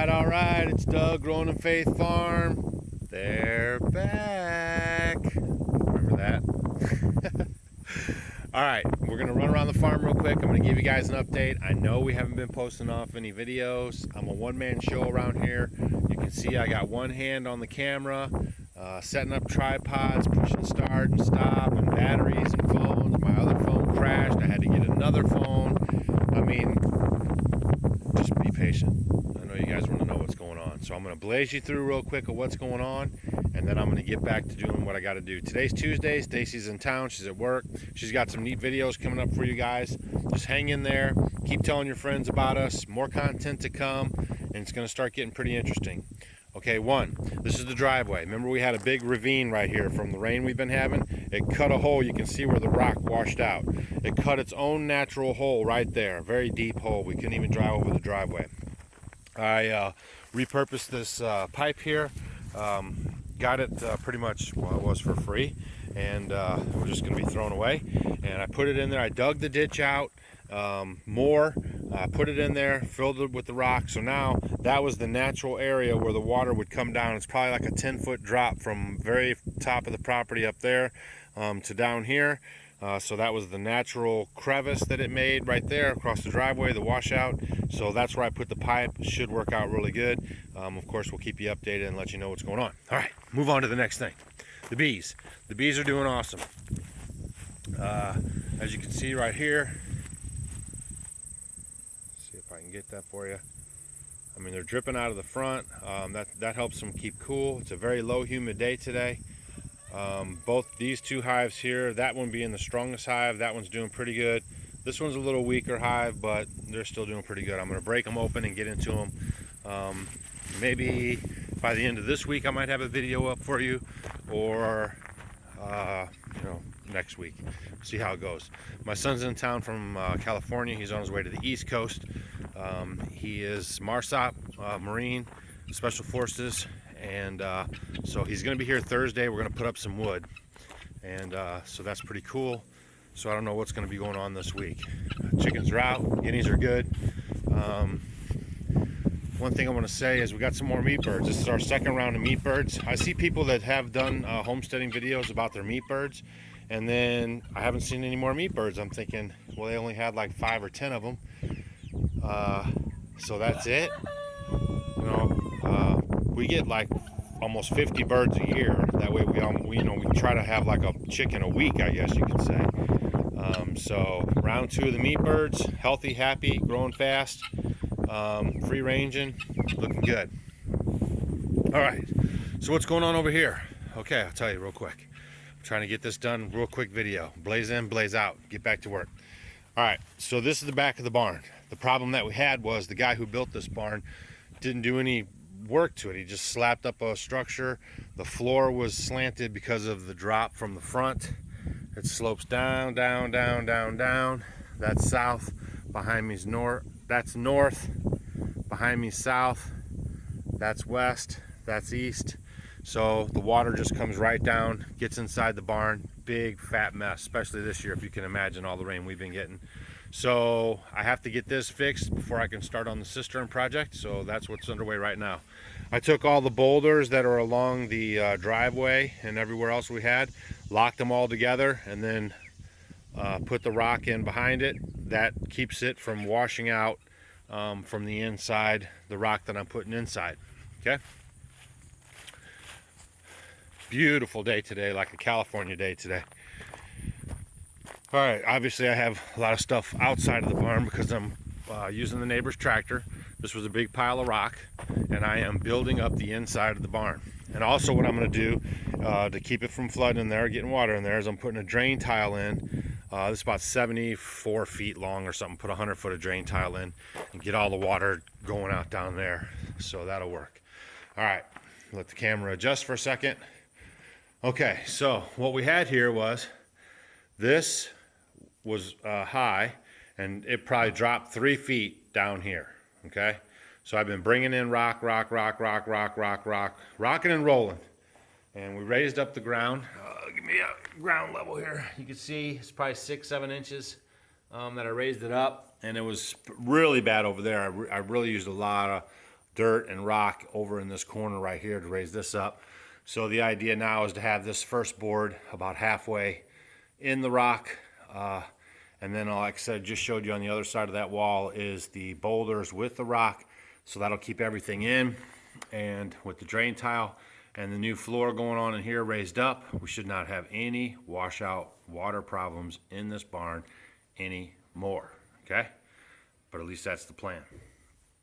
All right, it's Doug, Growing in Faith Farm. They're back. Remember that? All right, we're gonna run around the farm real quick. I'm gonna give you guys an update. I know we haven't been posting off any videos. I'm a one-man show around here. You can see I got one hand on the camera, setting up tripods, pushing start and stop, and batteries and phones. My other phone crashed. I had to get another phone. I mean, just be patient. I know you guys want to know what's going on. So I'm going to blaze you through real quick of what's going on, and then I'm going to get back to doing what I got to do. Today's Tuesday. Stacy's in town. She's at work. She's got some neat videos coming up for you guys. Just hang in there. Keep telling your friends about us. More content to come, and it's going to start getting pretty interesting. Okay, this is the driveway. Remember we had a big ravine right here from the rain we've been having? It cut a hole. You can see where the rock washed out. It cut its own natural hole right there. Very deep hole. We couldn't even drive over the driveway. I repurposed this pipe here. Got it pretty much, well, it was for free. And we're just going to be thrown away. And I put it in there. I dug the ditch out more. Put it in there, filled it with the rock. So now that was the natural area where the water would come down. It's probably like a 10-foot drop from very top of the property up there to down here. So that was the natural crevice that it made right there across the driveway, the washout. So that's where I put the pipe. It should work out really good. Of course, we'll keep you updated and let you know what's going on. All right, move on to the next thing. The bees. The bees are doing awesome. As you can see right here, see if I can get that for you. I mean, they're dripping out of the front. That helps them keep cool. It's a very low humid day today. Both these two hives here, that one being the strongest hive, that one's doing pretty good. This one's a little weaker hive, but they're still doing pretty good. I'm going to break them open and get into them. Maybe by the end of this week I might have a video up for you, or next week. See how it goes. My son's in town from California. He's on his way to the East Coast. He is MARSOP, Marine Special Forces, and so he's going to be here Thursday. We're going to put up some wood, and so that's pretty cool. So I don't know what's going to be going on this week. Chickens are out, guineas are good. One thing I want to say is we got some more meat birds. This is our second round of meat birds. I see people that have done homesteading videos about their meat birds, and then I haven't seen any more meat birds. I'm thinking, well, they only had like 5 or 10 of them. So that's it. We get like almost 50 birds a year. That way we try to have like a chicken a week, I guess you could say. So round 2 of the meat birds, healthy, happy, growing fast, free ranging, looking good. All right, so what's going on over here? Okay, I'll tell you real quick. I'm trying to get this done real quick video. Blaze in, blaze out, get back to work. All right, so this is the back of the barn. The problem that we had was the guy who built this barn didn't do any work to it. He just slapped up a structure. The floor was slanted because of the drop from the front. It slopes down, down, down, down, down. That's south. Behind me's north. That's north. Behind me south. That's west. That's east. So the water just comes right down, gets inside the barn. Big fat mess, especially this year, if you can imagine all the rain we've been getting. So I have to get this fixed before I can start on the cistern project. So that's what's underway right now. I took all the boulders that are along the driveway and everywhere else we had, locked them all together, and then put the rock in behind it. That keeps it from washing out from the inside, the rock that I'm putting inside. Okay. Beautiful day today, like a California day today. All right, obviously I have a lot of stuff outside of the barn because I'm using the neighbor's tractor. This was a big pile of rock, and I am building up the inside of the barn. And also what I'm going to do to keep it from flooding in there, getting water in there, is I'm putting a drain tile in. This is about 74 feet long or something. Put a 100-foot of drain tile in and get all the water going out down there. So that'll work. All right, let the camera adjust for a second. Okay, so what we had here was, this was high, and it probably dropped 3 feet down here. Okay, So I've been bringing in rock, rocking and rolling. And we raised up the ground. Give me a ground level here. You can see it's probably 6-7 inches that I raised it up. And it was really bad over there. I really used a lot of dirt and rock over in this corner right here to raise this up. So the idea now is to have this first board about halfway in the rock. And then, like I said, just showed you on the other side of that wall is the boulders with the rock. So that'll keep everything in. And with the drain tile and the new floor going on in here raised up, we should not have any washout water problems in this barn anymore, okay? But at least that's the plan.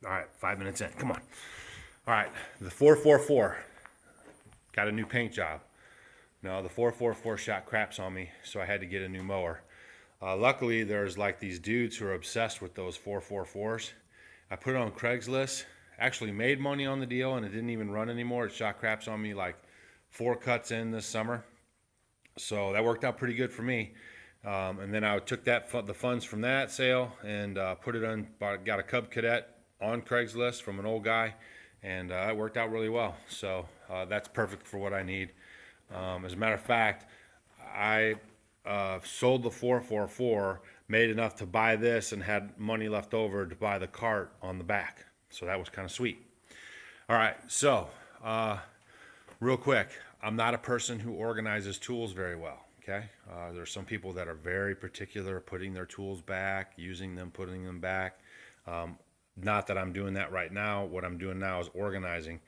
All right, 5 minutes in, come on. All right, the 444 got a new paint job. No, the 444 shot craps on me, so I had to get a new mower. Luckily, there's like these dudes who are obsessed with those 444s. I put it on Craigslist. Actually made money on the deal, and it didn't even run anymore. It shot craps on me like 4 cuts in this summer, so that worked out pretty good for me. And then I took the funds from that sale and put it on. Got a Cub Cadet on Craigslist from an old guy, and it worked out really well. So that's perfect for what I need. As a matter of fact, I sold the 444, made enough to buy this, and had money left over to buy the cart on the back. So that was kind of sweet. All right, so real quick, I'm not a person who organizes tools very well, okay? There's some people that are very particular, putting their tools back, using them, putting them back. Not that I'm doing that right now. What I'm doing now is organizing,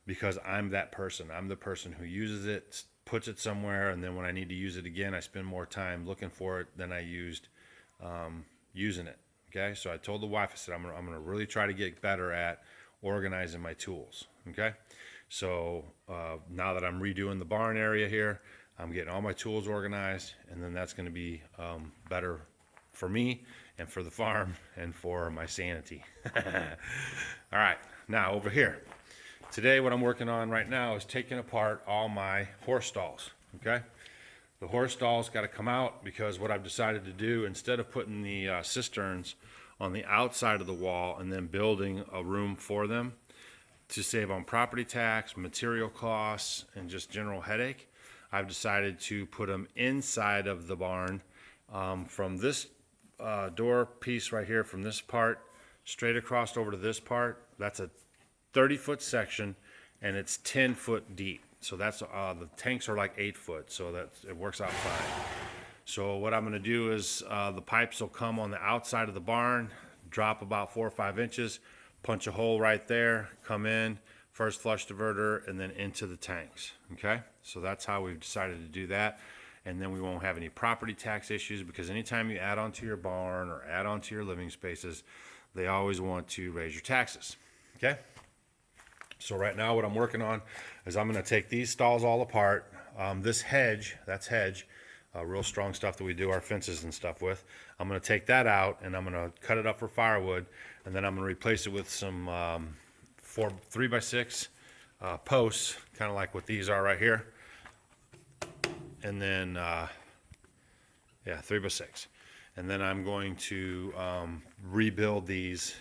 because I'm that person. I'm the person who uses it, puts it somewhere, and then when I need to use it again, I spend more time looking for it than I used using it. Okay, so I told the wife, I said, I'm gonna really try to get better at organizing my tools. Okay, so now that I'm redoing the barn area here, I'm getting all my tools organized, and then that's gonna be better for me and for the farm and for my sanity. All right, now over here. Today what I'm working on right now is taking apart all my horse stalls, okay? The horse stalls got to come out, because what I've decided to do, instead of putting the cisterns on the outside of the wall and then building a room for them to save on property tax, material costs, and just general headache, I've decided to put them inside of the barn from this door piece right here, from this part straight across over to this part. That's a 30-foot section, and it's 10 foot deep. So that's the tanks are like 8 foot, so that it works out fine. So what I'm going to do is the pipes will come on the outside of the barn, drop about 4 or 5 inches, punch a hole right there, come in, first flush diverter, and then into the tanks. Okay, so that's how we've decided to do that. And then we won't have any property tax issues, because anytime you add on to your barn or add on to your living spaces, they always want to raise your taxes. Okay. So right now what I'm working on is I'm going to take these stalls all apart. This hedge, that's hedge, real strong stuff that we do our fences and stuff with. I'm going to take that out, and I'm going to cut it up for firewood, and then I'm going to replace it with some 3x6 posts, kind of like what these are right here. And then, yeah, 3x6. And then I'm going to rebuild these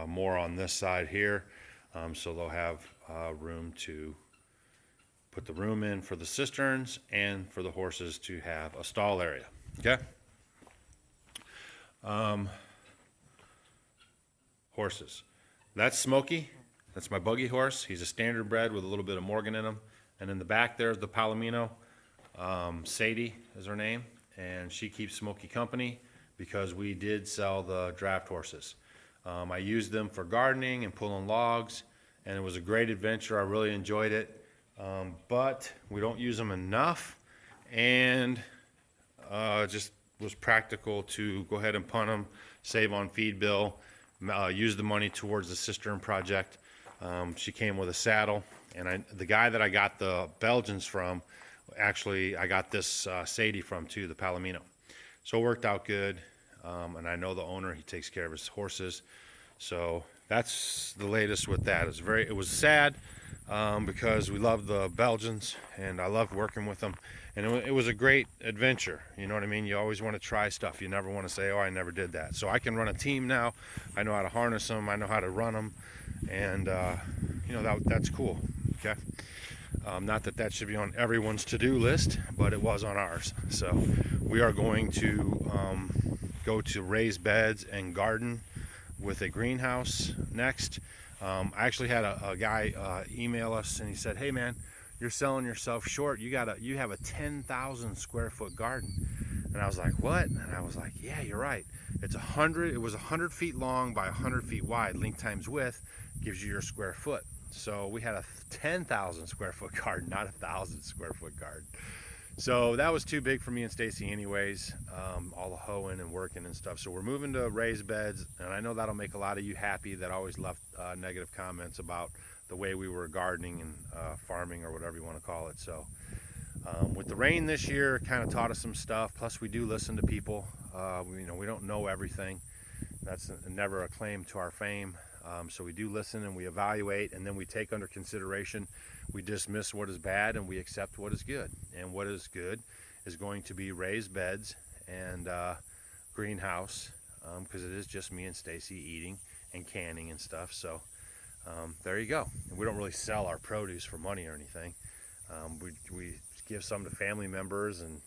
more on this side here. So they'll have room to put the room in for the cisterns and for the horses to have a stall area. Okay. Horses. That's Smokey. That's my buggy horse. He's a standard bred with a little bit of Morgan in him. And in the back there's the Palomino. Sadie is her name, and she keeps Smokey company, because we did sell the draft horses. I used them for gardening and pulling logs, and it was a great adventure. I really enjoyed it, but we don't use them enough, and just was practical to go ahead and punt them, save on feed bill, use the money towards the cistern project. She came with a saddle, and the guy that I got the Belgians from, actually I got this Sadie from too, the Palomino. So it worked out good. And I know the owner, he takes care of his horses. So that's the latest with that. It was sad because we love the Belgians, and I loved working with them. And it was a great adventure. You know what I mean? You always want to try stuff. You never want to say, oh, I never did that. So I can run a team now. I know how to harness them. I know how to run them. and you know, that's cool. Okay. Not that that should be on everyone's to-do list, but it was on ours. So we are going to go to raised beds and garden with a greenhouse next. I actually had a guy email us, and he said, "Hey man, you're selling yourself short. You have a 10,000 square foot garden." And I was like, "What?" And I was like, "Yeah, you're right. It was 100 feet long by 100 feet wide. Length times width gives you your square foot." So we had a 10,000 square foot garden, not a 1,000 square foot garden. So that was too big for me and Stacy anyways, all the hoeing and working and stuff. So we're moving to raised beds, and I know that'll make a lot of you happy that always left negative comments about the way we were gardening and farming, or whatever you want to call it. So with the rain this year, kind of taught us some stuff. Plus we do listen to people. You know, we don't know everything. That's never a claim to our fame. So we do listen, and we evaluate, and then we take under consideration. We dismiss what is bad and we accept what is good. And what is good is going to be raised beds and greenhouse, because it is just me and Stacy eating and canning and stuff. So there you go. And we don't really sell our produce for money or anything. We give some to family members and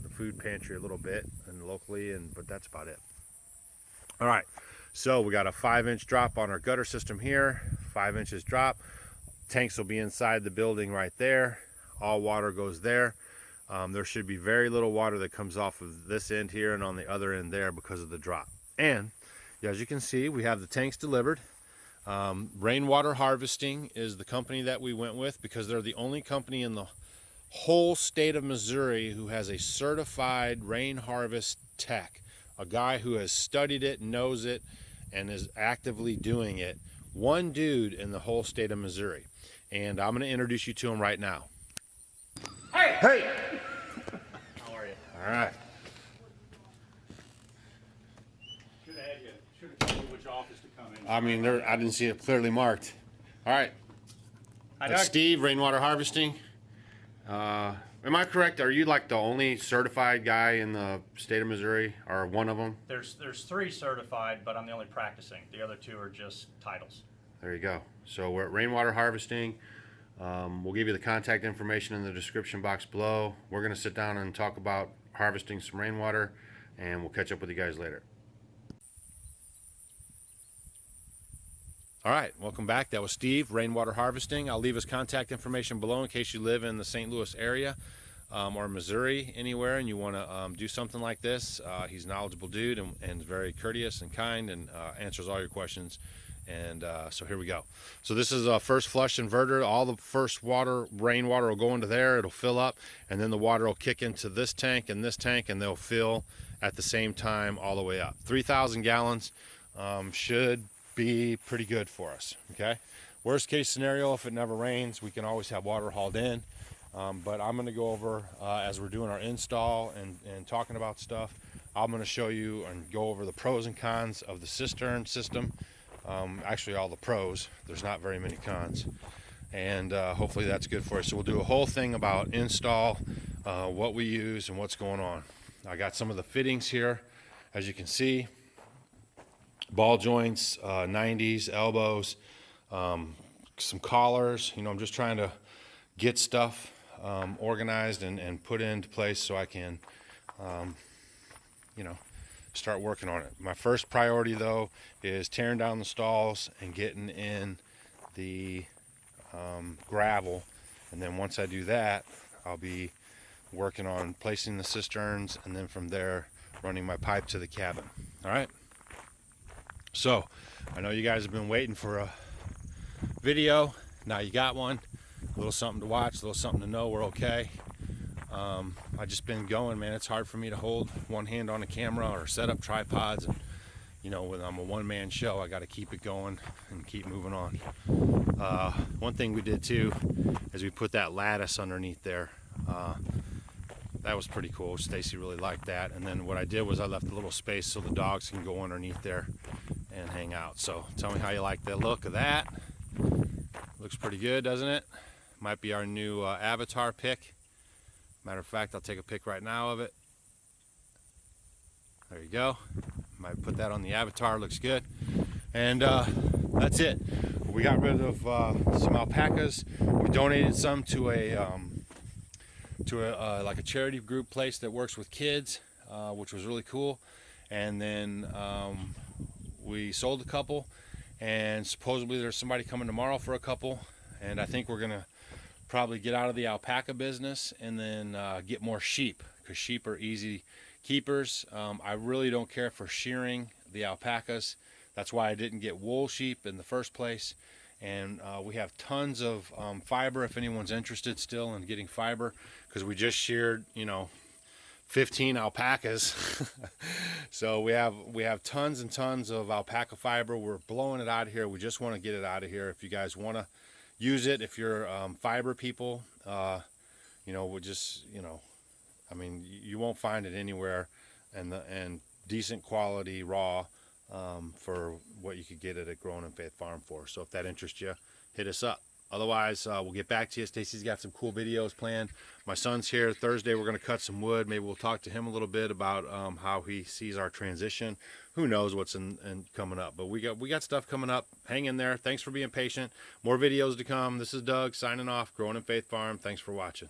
the food pantry a little bit and locally, but that's about it. All right. So we got a 5-inch drop on our gutter system here, 5 inches drop. Tanks will be inside the building right there. All water goes there. There should be very little water that comes off of this end here and on the other end there because of the drop. And as you can see, we have the tanks delivered. Rainwater Harvesting is the company that we went with, because they're the only company in the whole state of Missouri who has a certified rain harvest tech, a guy who has studied it, knows it, and is actively doing it. One dude in the whole state of Missouri. And I'm going to introduce you to him right now. Hey! Hey! How are you? All right. Should have told you which office to come in. I mean, I didn't see it clearly marked. All right. Hi, That's Doug. Steve, Rainwater Harvesting. Am I correct? Are you like the only certified guy in the state of Missouri, or one of them? There's 3 certified, but I'm the only practicing. The other 2 are just titles. There you go. So we're at Rainwater Harvesting. We'll give you the contact information in the description box below. We're going to sit down and talk about harvesting some rainwater, and we'll catch up with you guys later. All right, welcome back. That was Steve, Rainwater Harvesting. I'll leave his contact information below in case you live in the St. Louis area or Missouri, anywhere, and you want to do something like this. He's a knowledgeable dude and very courteous and kind, and answers all your questions. And so here we go. So this is a first flush inverter. All the first rainwater will go into there. It'll fill up, and then the water will kick into this tank, and they'll fill at the same time all the way up. 3,000 gallons should be pretty good for us. Okay. Worst case scenario, if it never rains, we can always have water hauled in. But I'm going to go over as we're doing our install and talking about stuff. I'm going to show you and go over the pros and cons of the cistern system. Actually, all the pros. There's not very many cons, and hopefully that's good for us. So we'll do a whole thing about install, what we use, and what's going on. I got some of the fittings here, as you can see. Ball joints, 90s, elbows, some collars. You know, I'm just trying to get stuff organized and put into place so I can, you know, start working on it. My first priority though is tearing down the stalls and getting in the gravel, and then once I do that, I'll be working on placing the cisterns, and then from there running my pipe to the cabin. All right, so I know you guys have been waiting for a video. Now you got one. A little something to watch, a little something to know we're okay. I just been going, man. It's hard for me to hold one hand on a camera or set up tripods, and you know, when I'm a one-man show, I got to keep it going and keep moving on. One thing we did too is we put that lattice underneath there. That was pretty cool. Stacy really liked that. And then what I did was I left a little space so the dogs can go underneath there and hang out. So tell me how you like the look of that. Looks pretty good, doesn't it? Might be our new avatar pic. Matter of fact, I'll take a pic right now of it. There you go. Might put that on the avatar. Looks good. And that's it. We got rid of some alpacas. We donated some to like a charity group place that works with kids, which was really cool. And then we sold a couple, and supposedly there's somebody coming tomorrow for a couple. And I think we're gonna probably get out of the alpaca business and then get more sheep, because sheep are easy keepers. I really don't care for shearing the alpacas. That's why I didn't get wool sheep in the first place. And we have tons of fiber if anyone's interested still in getting fiber, because we just sheared, 15 alpacas. So we have tons and tons of alpaca fiber. We're blowing it out of here. We just want to get it out of here. If you guys want to use it, if you're fiber people, we'll just, I mean, you won't find it anywhere, and decent quality raw for what you could get it at Growing in Faith Farm for. So if that interests you, hit us up. Otherwise, we'll get back to you. Stacy's got some cool videos planned. My son's here Thursday. We're going to cut some wood. Maybe we'll talk to him a little bit about how he sees our transition. Who knows what's in coming up, but we got stuff coming up. Hang in there. Thanks for being patient. More videos to come. This is Doug signing off. Growing in Faith Farm. Thanks for watching.